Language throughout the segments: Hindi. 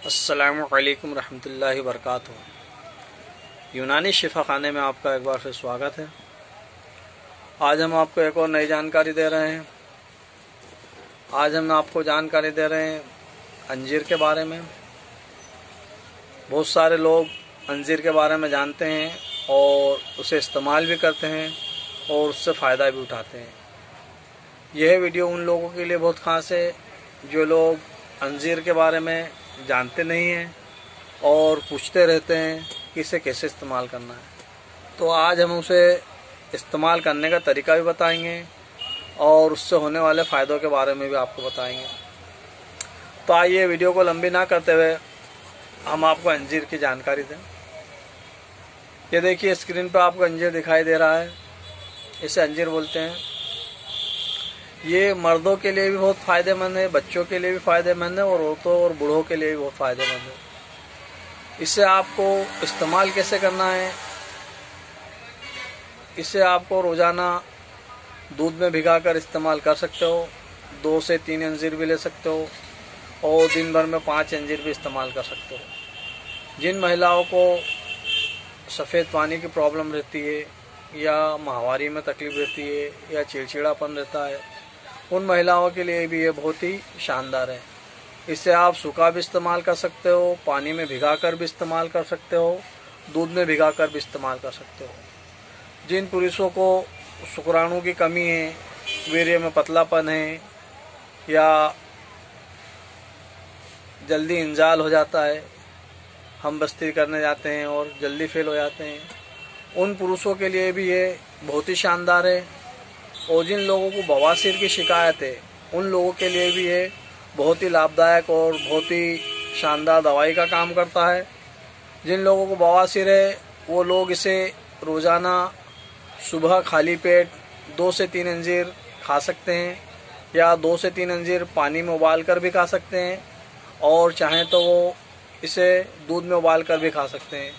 अस्सलामुअलैकुम रहमतुल्लाहि वबरकातुहू। यूनानी शिफा खाने में आपका एक बार फिर स्वागत है। आज हम आपको एक और नई जानकारी दे रहे हैं। आज हम आपको जानकारी दे रहे हैं अंजीर के बारे में। बहुत सारे लोग अंजीर के बारे में जानते हैं और उसे इस्तेमाल भी करते हैं और उससे फ़ायदा भी उठाते हैं। यह वीडियो उन लोगों के लिए बहुत ख़ास है जो लोग अंजीर के बारे में जानते नहीं हैं और पूछते रहते हैं कि इसे कैसे इस्तेमाल करना है। तो आज हम उसे इस्तेमाल करने का तरीका भी बताएंगे और उससे होने वाले फ़ायदों के बारे में भी आपको बताएंगे। तो आइए वीडियो को लंबी ना करते हुए हम आपको अंजीर की जानकारी दें। ये देखिए स्क्रीन पर आपको अंजीर दिखाई दे रहा है। इसे अंजीर बोलते हैं। ये मर्दों के लिए भी बहुत फ़ायदेमंद है, बच्चों के लिए भी फ़ायदेमंद है और औरतों और बूढ़ों के लिए भी बहुत फ़ायदेमंद है। इसे आपको इस्तेमाल कैसे करना है, इसे आपको रोज़ाना दूध में भिगाकर इस्तेमाल कर सकते हो। 2 से 3 अंजीर भी ले सकते हो और दिन भर में 5 अंजीर भी इस्तेमाल कर सकते हो। जिन महिलाओं को सफ़ेद पानी की प्रॉब्लम रहती है या माहवारी में तकलीफ़ रहती है या चिड़चिड़ापन रहता है, उन महिलाओं के लिए भी ये बहुत ही शानदार है। इसे आप सूखा भी इस्तेमाल कर सकते हो, पानी में भिगाकर भी इस्तेमाल कर सकते हो, दूध में भिगाकर भी इस्तेमाल कर सकते हो। जिन पुरुषों को शुक्राणु की कमी है, वीर्य में पतलापन है या जल्दी इंजाल हो जाता है, हम बस्ती करने जाते हैं और जल्दी फेल हो जाते हैं, उन पुरुषों के लिए भी ये बहुत ही शानदार है। और जिन लोगों को बवासीर की शिकायत है, उन लोगों के लिए भी ये बहुत ही लाभदायक और बहुत ही शानदार दवाई का काम करता है। जिन लोगों को बवासीर है वो लोग इसे रोज़ाना सुबह खाली पेट 2 से 3 अंजीर खा सकते हैं या 2 से 3 अंजीर पानी में उबाल कर भी खा सकते हैं और चाहें तो वो इसे दूध में उबाल कर भी खा सकते हैं।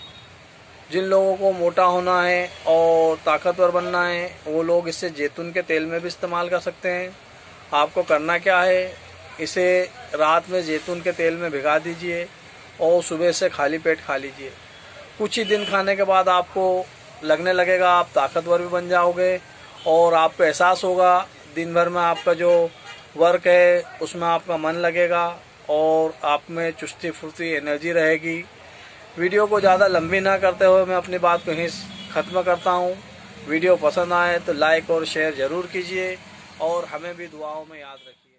जिन लोगों को मोटा होना है और ताकतवर बनना है वो लोग इसे जैतून के तेल में भी इस्तेमाल कर सकते हैं। आपको करना क्या है, इसे रात में जैतून के तेल में भिगा दीजिए और सुबह से खाली पेट खा लीजिए। कुछ ही दिन खाने के बाद आपको लगने लगेगा आप ताकतवर भी बन जाओगे और आपको एहसास होगा दिन भर में आपका जो वर्क है उसमें आपका मन लगेगा और आप में चुस्ती फुर्ती एनर्जी रहेगी। वीडियो को ज़्यादा लंबी ना करते हुए मैं अपनी बात को यहीं ख़त्म करता हूँ। वीडियो पसंद आए तो लाइक और शेयर ज़रूर कीजिए और हमें भी दुआओं में याद रखिए।